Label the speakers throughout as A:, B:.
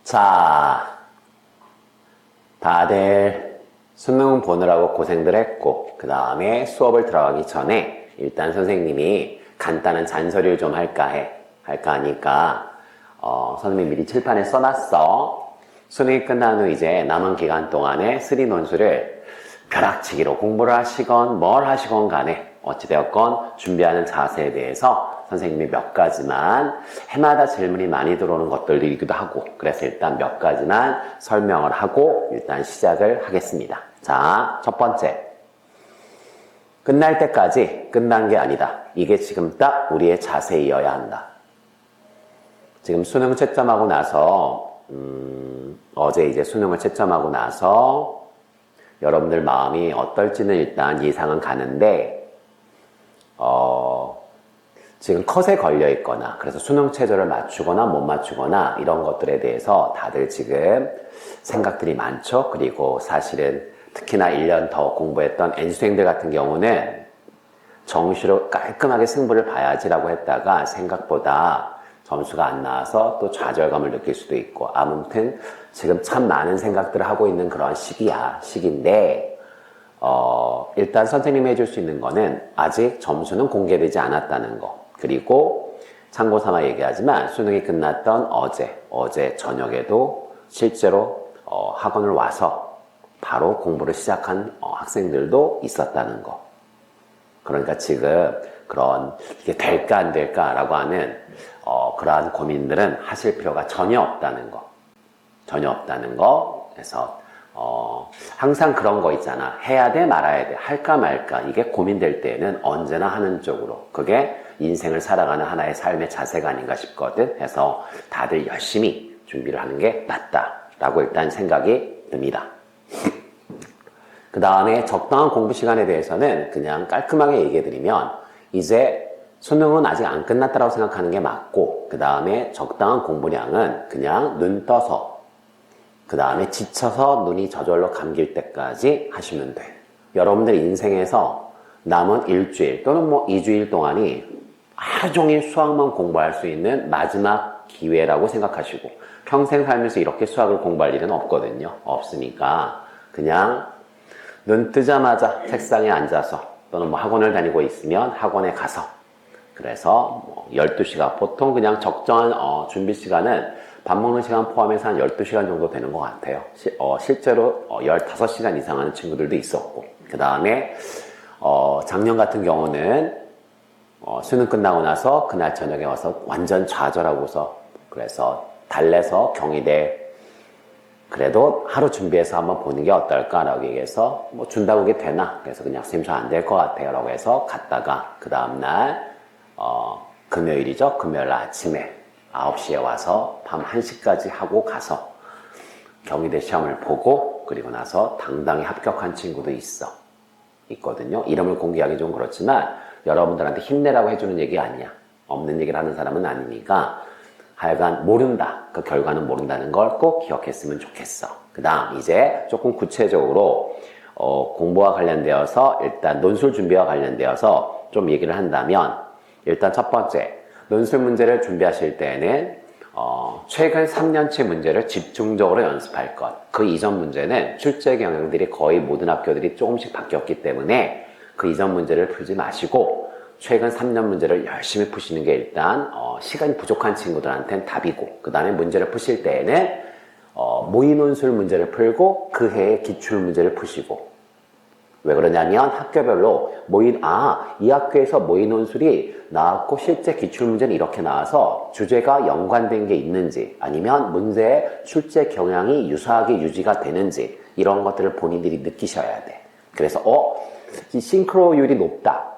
A: 자, 다들 수능 보느라고 고생들 했고, 그 다음에 수업을 들어가기 전에 일단 선생님이 간단한 잔소리를 좀 할까 하니까, 선생님이 미리 칠판에 써놨어. 수능이 끝난 후 이제 남은 기간 동안에 쓰리 논술을 벼락치기로 공부를 하시건 뭘 하시건 간에 어찌되었건 준비하는 자세에 대해서 선생님이 몇 가지만 해마다 질문이 많이 들어오는 것들이기도 하고, 그래서 일단 몇 가지만 설명을 하고 일단 시작을 하겠습니다. 자, 첫 번째, 끝날 때까지 끝난 게 아니다. 이게 지금 딱 우리의 자세이어야 한다. 지금 수능 채점하고 나서 어제 이제 수능을 채점하고 나서 여러분들 마음이 어떨지는 일단 예상은 가는데, 지금 컷에 걸려 있거나, 그래서 수능 체제를 맞추거나 못 맞추거나 이런 것들에 대해서 다들 지금 생각들이 많죠. 그리고 사실은 특히나 1년 더 공부했던 N수생들 같은 경우는 정시로 깔끔하게 승부를 봐야지라고 했다가 생각보다 점수가 안 나와서 또 좌절감을 느낄 수도 있고, 아무튼 지금 참 많은 생각들을 하고 있는 그런 시기인데, 일단 선생님이 해줄 수 있는 거는 아직 점수는 공개되지 않았다는 거. 그리고 참고 삼아 얘기하지만 수능이 끝났던 어제 저녁에도 실제로 학원을 와서 바로 공부를 시작한 학생들도 있었다는 거. 그러니까 지금 그런 이게 될까 안 될까라고 하는 그러한 고민들은 하실 필요가 전혀 없다는 거. 전혀 없다는 거. 그래서 항상 그런 거 있잖아. 해야 돼, 말아야 돼, 할까 말까. 이게 고민될 때는 언제나 하는 쪽으로. 그게 인생을 살아가는 하나의 삶의 자세가 아닌가 싶거든. 해서 다들 열심히 준비를 하는 게 맞다라고 일단 생각이 듭니다. 그 다음에 적당한 공부 시간에 대해서는 그냥 깔끔하게 얘기해드리면, 이제 수능은 아직 안 끝났다고 생각하는 게 맞고, 그 다음에 적당한 공부량은 그냥 눈 떠서, 그 다음에 지쳐서 눈이 저절로 감길 때까지 하시면 돼. 여러분들 인생에서 남은 일주일 또는 2주일 동안이 하루 종일 수학만 공부할 수 있는 마지막 기회라고 생각하시고, 평생 살면서 이렇게 수학을 공부할 일은 없거든요. 없으니까 그냥 눈 뜨자마자 책상에 앉아서, 또는 학원을 다니고 있으면 학원에 가서, 그래서 12시간, 보통 그냥 적정한 준비 시간은 밥 먹는 시간 포함해서 한 12시간 정도 되는 것 같아요. 실제로 15시간 이상 하는 친구들도 있었고, 그 다음에 작년 같은 경우는 수능 끝나고 나서 그날 저녁에 와서 완전 좌절하고서, 그래서 달래서 경희대 그래도 하루 준비해서 한번 보는 게 어떨까라고 얘기해서, 뭐 준다고 그게 되나? 그래서 그냥 선생님 저 안 될 것 같아요 라고 해서 갔다가, 그 다음날 금요일이죠. 금요일 아침에 9시에 와서 밤 1시까지 하고 가서 경희대 시험을 보고, 그리고 나서 당당히 합격한 친구도 있거든요. 이름을 공개하기 좀 그렇지만 여러분들한테 힘내라고 해주는 얘기 아니야. 없는 얘기를 하는 사람은 아니니까 하여간 모른다. 그 결과는 모른다는 걸 꼭 기억했으면 좋겠어. 그 다음 이제 조금 구체적으로 공부와 관련되어서, 일단 논술 준비와 관련되어서 좀 얘기를 한다면, 일단 첫 번째, 논술 문제를 준비하실 때는 최근 3년치 문제를 집중적으로 연습할 것. 그 이전 문제는 출제 경향들이 거의 모든 학교들이 조금씩 바뀌었기 때문에 그 이전 문제를 풀지 마시고 최근 3년 문제를 열심히 푸시는 게 일단 시간이 부족한 친구들한테는 답이고, 그 다음에 문제를 푸실 때에는 모의 논술 문제를 풀고 그 해의 기출 문제를 푸시고. 왜 그러냐면 학교별로 이 학교에서 모의 논술이 나왔고 실제 기출 문제는 이렇게 나와서 주제가 연관된 게 있는지, 아니면 문제의 출제 경향이 유사하게 유지가 되는지, 이런 것들을 본인들이 느끼셔야 돼. 그래서 이 싱크로율이 높다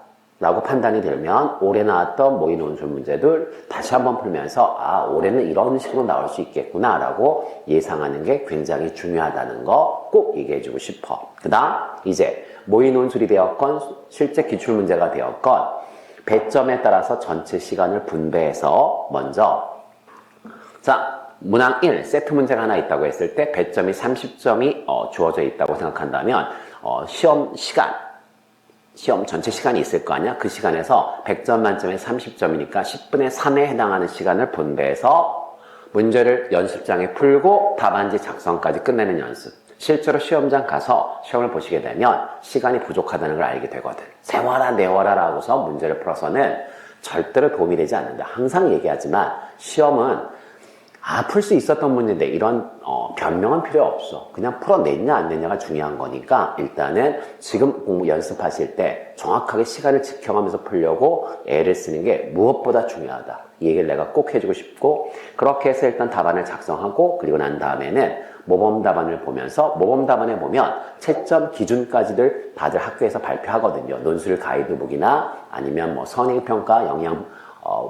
A: 라고 판단이 되면 올해 나왔던 모의 논술 문제들 다시 한번 풀면서 올해는 이런 식으로 나올 수 있겠구나 라고 예상하는 게 굉장히 중요하다는 거 꼭 얘기해 주고 싶어. 그 다음 이제 모의 논술이 되었건 실제 기출 문제가 되었건 배점에 따라서 전체 시간을 분배해서, 먼저 문항 1 세트 문제가 하나 있다고 했을 때 배점이 30점이 주어져 있다고 생각한다면 시험 전체 시간이 있을 거 아니야? 그 시간에서 100점 만점에 30점이니까 10분의 3에 해당하는 시간을 분배해서 문제를 연습장에 풀고 답안지 작성까지 끝내는 연습. 실제로 시험장 가서 시험을 보시게 되면 시간이 부족하다는 걸 알게 되거든. 세워라 내워라 라고서 문제를 풀어서는 절대로 도움이 되지 않는다. 항상 얘기하지만 시험은 풀 수 있었던 문제인데 이런 변명은 필요 없어. 그냥 풀어냈냐 안 냈냐가 중요한 거니까 일단은 지금 공부 연습하실 때 정확하게 시간을 지켜가면서 풀려고 애를 쓰는 게 무엇보다 중요하다. 이 얘기를 내가 꼭 해주고 싶고, 그렇게 해서 일단 답안을 작성하고 그리고 난 다음에는 모범 답안을 보면서 모범 답안에 보면 채점 기준까지들 다들 학교에서 발표하거든요. 논술 가이드북이나 아니면 뭐 선행평가, 영양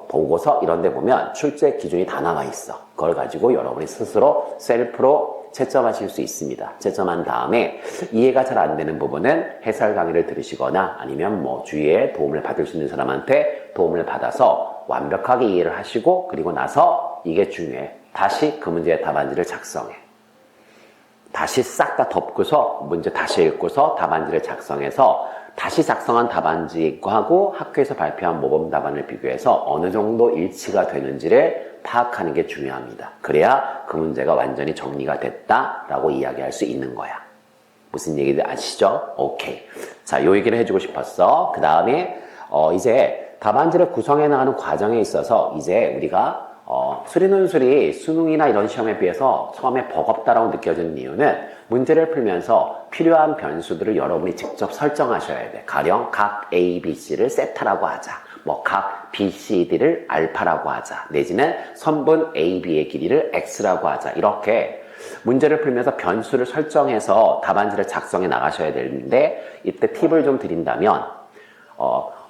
A: 보고서 이런 데 보면 출제 기준이 다 나와 있어. 그걸 가지고 여러분이 스스로 셀프로 채점하실 수 있습니다. 채점한 다음에 이해가 잘 안 되는 부분은 해설 강의를 들으시거나 아니면 뭐 주위에 도움을 받을 수 있는 사람한테 도움을 받아서 완벽하게 이해를 하시고, 그리고 나서 이게 중요해. 다시 그 문제의 답안지를 작성해. 다시 싹 다 덮고서 문제 다시 읽고서 답안지를 작성해서 다시 작성한 답안지하고 학교에서 발표한 모범 답안을 비교해서 어느 정도 일치가 되는지를 파악하는 게 중요합니다. 그래야 그 문제가 완전히 정리가 됐다라고 이야기할 수 있는 거야. 무슨 얘기인지 아시죠? 오케이. 자, 요 얘기를 해주고 싶었어. 그 다음에 이제 답안지를 구성해 나가는 과정에 있어서 이제 우리가 수리논술이 수능이나 이런 시험에 비해서 처음에 버겁다라고 느껴지는 이유는 문제를 풀면서 필요한 변수들을 여러분이 직접 설정하셔야 돼. 가령 각 A, B, C를 세타라고 하자. 뭐 각 B, C, D를 알파라고 하자. 내지는 선분 A, B의 길이를 X라고 하자. 이렇게 문제를 풀면서 변수를 설정해서 답안지를 작성해 나가셔야 되는데, 이때 팁을 좀 드린다면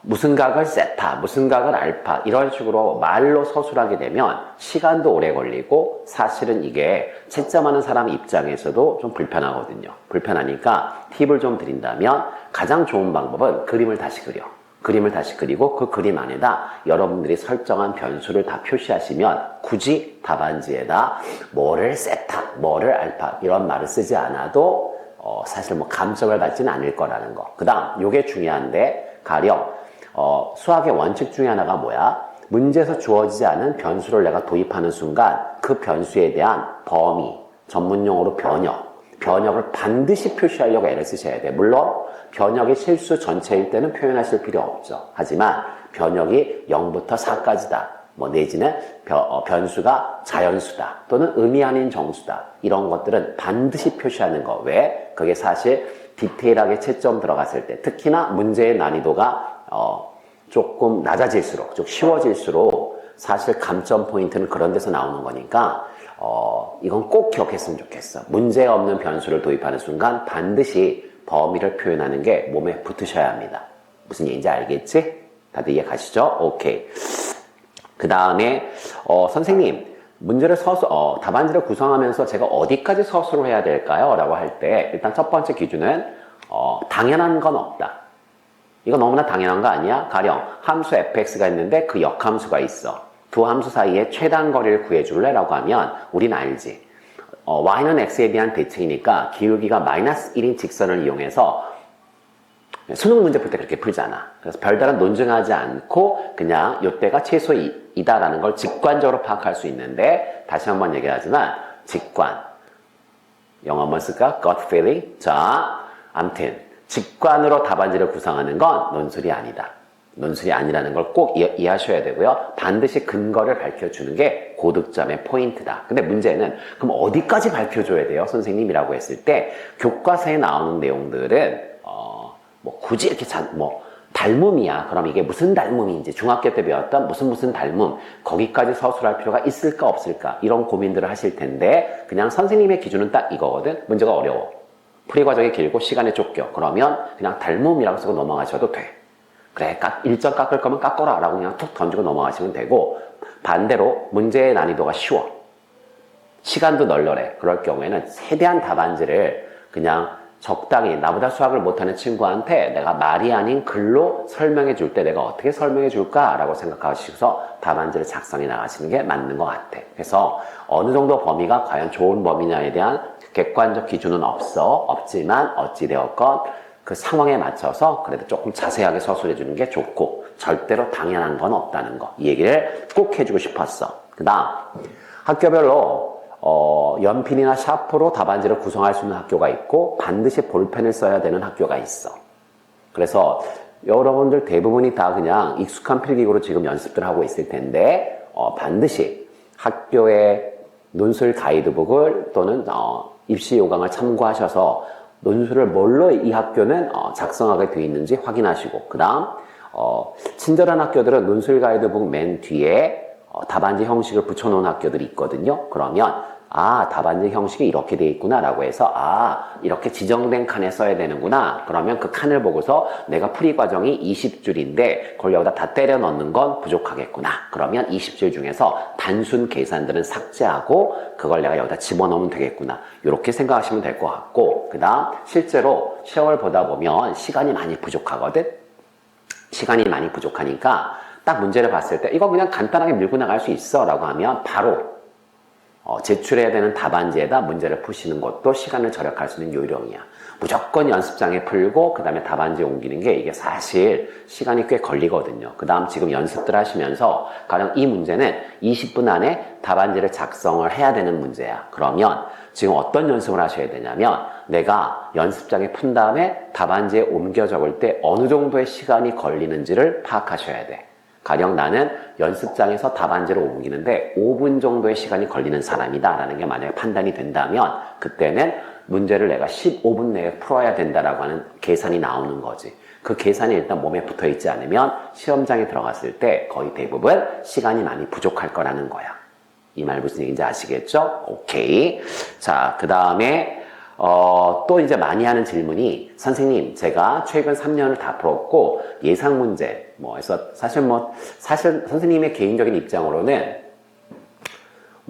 A: 무슨 각을 세타, 무슨 각을 알파 이런 식으로 말로 서술하게 되면 시간도 오래 걸리고 사실은 이게 채점하는 사람 입장에서도 좀 불편하거든요. 불편하니까 팁을 좀 드린다면 가장 좋은 방법은 그림을 다시 그려. 그림을 다시 그리고 그 그림 안에다 여러분들이 설정한 변수를 다 표시하시면 굳이 답안지에다 뭐를 세타, 뭐를 알파 이런 말을 쓰지 않아도 사실 뭐 감점을 받지는 않을 거라는 거. 그 다음 요게 중요한데, 가령 수학의 원칙 중에 하나가 뭐야? 문제에서 주어지지 않은 변수를 내가 도입하는 순간 그 변수에 대한 범위, 전문용어로 변역을 반드시 표시하려고 애를 쓰셔야 돼. 물론 변역이 실수 전체일 때는 표현하실 필요 없죠. 하지만 변역이 0부터 4까지다. 뭐 내지는 변수가 자연수다. 또는 의미 아닌 정수다. 이런 것들은 반드시 표시하는 거. 왜? 그게 사실 디테일하게 채점 들어갔을 때, 특히나 문제의 난이도가 조금 낮아질수록, 좀 쉬워질수록 사실 감점 포인트는 그런 데서 나오는 거니까 이건 꼭 기억했으면 좋겠어. 문제 없는 변수를 도입하는 순간 반드시 범위를 표현하는 게 몸에 붙으셔야 합니다. 무슨 얘기인지 알겠지? 다들 이해 가시죠? 오케이. 그 다음에 선생님, 문제를 답안지를 구성하면서 제가 어디까지 서술을 해야 될까요? 라고 할 때 일단 첫 번째 기준은 당연한 건 없다. 이거 너무나 당연한 거 아니야? 가령 함수 fx가 있는데 그 역함수가 있어. 두 함수 사이에 최단 거리를 구해줄래? 라고 하면 우린 알지. y는 x에 대한 대칭이니까 기울기가 마이너스 1인 직선을 이용해서 수능 문제 풀 때 그렇게 풀잖아. 그래서 별다른 논증하지 않고 그냥 이때가 최소 2다라는 걸 직관적으로 파악할 수 있는데, 다시 한번 얘기하지만 직관, 영어 한번 쓸까? gut feeling. 자, 암튼 직관으로 답안지를 구성하는 건 논술이 아니다. 논술이 아니라는 걸 꼭 이해하셔야 되고요. 반드시 근거를 밝혀주는 게 고득점의 포인트다. 근데 문제는 그럼 어디까지 밝혀줘야 돼요? 선생님이라고 했을 때 교과서에 나오는 내용들은 뭐 굳이 이렇게 닮음이야. 그럼 이게 무슨 닮음인지, 중학교 때 배웠던 무슨 닮음, 거기까지 서술할 필요가 있을까 없을까, 이런 고민들을 하실 텐데, 그냥 선생님의 기준은 딱 이거거든. 문제가 어려워, 풀이 과정이 길고 시간에 쫓겨. 그러면 그냥 닮음이라고 쓰고 넘어가셔도 돼. 그래, 일점 깎을 거면 깎아라 라고 그냥 툭 던지고 넘어가시면 되고, 반대로 문제의 난이도가 쉬워, 시간도 널널해. 그럴 경우에는 최대한 답안지를 그냥 적당히, 나보다 수학을 못하는 친구한테 내가 말이 아닌 글로 설명해 줄 때 내가 어떻게 설명해 줄까 라고 생각하시고서 답안지를 작성해 나가시는 게 맞는 것 같아. 그래서 어느 정도 범위가 과연 좋은 범위냐에 대한 객관적 기준은 없지만 어찌되었건 그 상황에 맞춰서 그래도 조금 자세하게 서술해 주는 게 좋고, 절대로 당연한 건 없다는 거, 이 얘기를 꼭 해주고 싶었어. 그 다음 학교별로 연필이나 샤프로 답안지를 구성할 수 있는 학교가 있고 반드시 볼펜을 써야 되는 학교가 있어. 그래서 여러분들 대부분이 다 그냥 익숙한 필기구로 지금 연습들 하고 있을 텐데 반드시 학교의 논술 가이드북을 또는 입시 요강을 참고하셔서 논술을 뭘로 이 학교는 작성하게 되어 있는지 확인하시고, 그 다음 친절한 학교들은 논술 가이드북 맨 뒤에 답안지 형식을 붙여놓은 학교들이 있거든요. 그러면 답안지 형식이 이렇게 되어 있구나 라고 해서 이렇게 지정된 칸에 써야 되는구나. 그러면 그 칸을 보고서 내가 풀이 과정이 20줄인데 그걸 여기다 다 때려 넣는 건 부족하겠구나. 그러면 20줄 중에서 단순 계산들은 삭제하고 그걸 내가 여기다 집어넣으면 되겠구나. 이렇게 생각하시면 될 것 같고, 그 다음 실제로 시험을 보다 보면 시간이 많이 부족하거든. 시간이 많이 부족하니까 딱 문제를 봤을 때 이거 그냥 간단하게 밀고 나갈 수 있어 라고 하면 바로 제출해야 되는 답안지에다 문제를 푸시는 것도 시간을 절약할 수 있는 요령이야. 무조건 연습장에 풀고 그 다음에 답안지에 옮기는 게 이게 사실 시간이 꽤 걸리거든요. 그 다음 지금 연습들 하시면서 가령 이 문제는 20분 안에 답안지를 작성을 해야 되는 문제야. 그러면 지금 어떤 연습을 하셔야 되냐면 내가 연습장에 푼 다음에 답안지에 옮겨 적을 때 어느 정도의 시간이 걸리는지를 파악하셔야 돼. 가령 나는 연습장에서 답안지를 옮기는데 5분 정도의 시간이 걸리는 사람이다 라는 게 만약에 판단이 된다면 그때는 문제를 내가 15분 내에 풀어야 된다라고 하는 계산이 나오는 거지. 그 계산이 일단 몸에 붙어 있지 않으면 시험장에 들어갔을 때 거의 대부분 시간이 많이 부족할 거라는 거야. 이 말 무슨 얘기인지 아시겠죠? 오케이. 자, 그 다음에 또 이제 많이 하는 질문이, 선생님 제가 최근 3년을 다 풀었고 예상 문제 해서 사실 선생님의 개인적인 입장으로는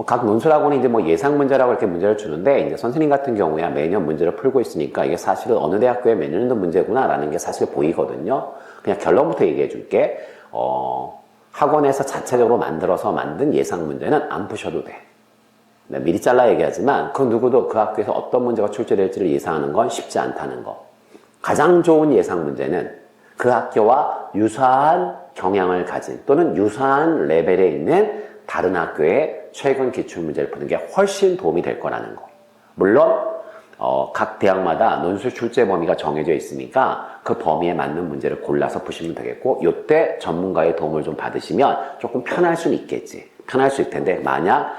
A: 각 논술학원이 이제 예상 문제라고 이렇게 문제를 주는데 이제 선생님 같은 경우야 매년 문제를 풀고 있으니까 이게 사실은 어느 대학교의 몇 년도 문제구나 라는 게 사실 보이거든요. 그냥 결론부터 얘기해 줄게. 학원에서 자체적으로 만들어서 만든 예상 문제는 안 푸셔도 돼. 미리 잘라 얘기하지만 그 누구도 그 학교에서 어떤 문제가 출제될지를 예상하는 건 쉽지 않다는 거. 가장 좋은 예상 문제는 그 학교와 유사한 경향을 가진 또는 유사한 레벨에 있는 다른 학교의 최근 기출문제를 푸는 게 훨씬 도움이 될 거라는 거. 물론 각 대학마다 논술 출제 범위가 정해져 있으니까 그 범위에 맞는 문제를 골라서 푸시면 되겠고, 이때 전문가의 도움을 좀 받으시면 조금 편할 수는 있겠지. 편할 수 있을 텐데 만약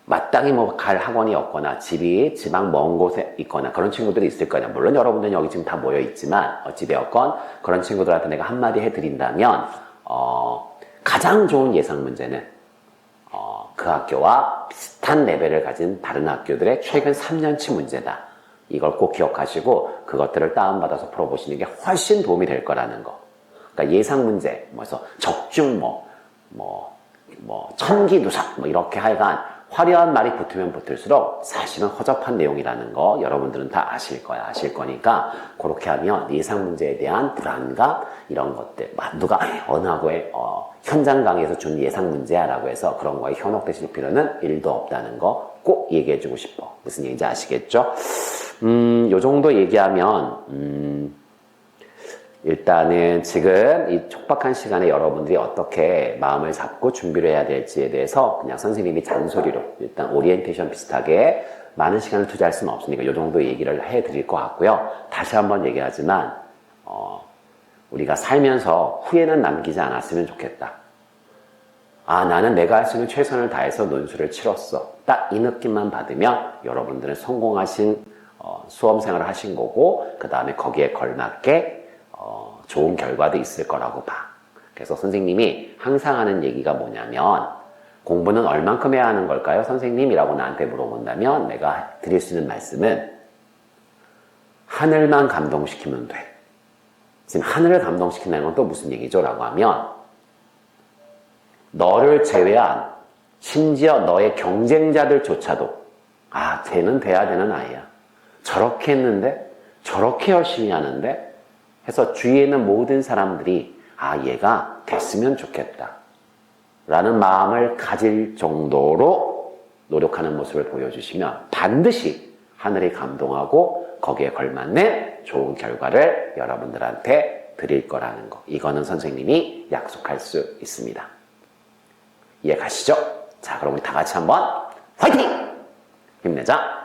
A: 마땅히 갈 학원이 없거나 집이 지방 먼 곳에 있거나 그런 친구들이 있을 거냐. 물론 여러분들은 여기 지금 다 모여 있지만 어찌되었건 그런 친구들한테 내가 한마디 해드린다면 가장 좋은 예상 문제는 그 학교와 비슷한 레벨을 가진 다른 학교들의 최근 3년치 문제다. 이걸 꼭 기억하시고 그것들을 다운받아서 풀어보시는 게 훨씬 도움이 될 거라는 거. 그러니까 예상 문제, 그래서 적중 천기누석 이렇게 하여간 화려한 말이 붙으면 붙을수록 사실은 허접한 내용이라는 거 여러분들은 다 아실 거야. 아실 거니까 그렇게 하면 예상 문제에 대한 불안감 이런 것들, 누가 어느 학교에 현장 강의에서 준 예상 문제야 라고 해서 그런 거에 현혹되실 필요는 1도 없다는 거 꼭 얘기해 주고 싶어. 무슨 얘기인지 아시겠죠? 요 정도 얘기하면 일단은 지금 이 촉박한 시간에 여러분들이 어떻게 마음을 잡고 준비를 해야 될지에 대해서 그냥 선생님이 잔소리로 일단 오리엔테이션 비슷하게 많은 시간을 투자할 수는 없으니까 이 정도 얘기를 해드릴 것 같고요. 다시 한번 얘기하지만 우리가 살면서 후회는 남기지 않았으면 좋겠다. 나는 내가 할 수 있는 최선을 다해서 논술을 치렀어. 딱 이 느낌만 받으면 여러분들은 성공하신 수험생활을 하신 거고 그 다음에 거기에 걸맞게 좋은 결과도 있을 거라고 봐. 그래서 선생님이 항상 하는 얘기가 뭐냐면 공부는 얼만큼 해야 하는 걸까요? 선생님이라고 나한테 물어본다면 내가 드릴 수 있는 말씀은 하늘만 감동시키면 돼. 지금 하늘을 감동시킨다는 건 또 무슨 얘기죠? 라고 하면 너를 제외한 심지어 너의 경쟁자들조차도 쟤는 돼야 되는 아이야. 저렇게 했는데 저렇게 열심히 하는데 해서 주위에 있는 모든 사람들이 얘가 됐으면 좋겠다 라는 마음을 가질 정도로 노력하는 모습을 보여주시면 반드시 하늘이 감동하고 거기에 걸맞는 좋은 결과를 여러분들한테 드릴 거라는 거. 이거는 선생님이 약속할 수 있습니다. 이해 가시죠? 자, 그럼 우리 다 같이 한번 화이팅! 힘내자.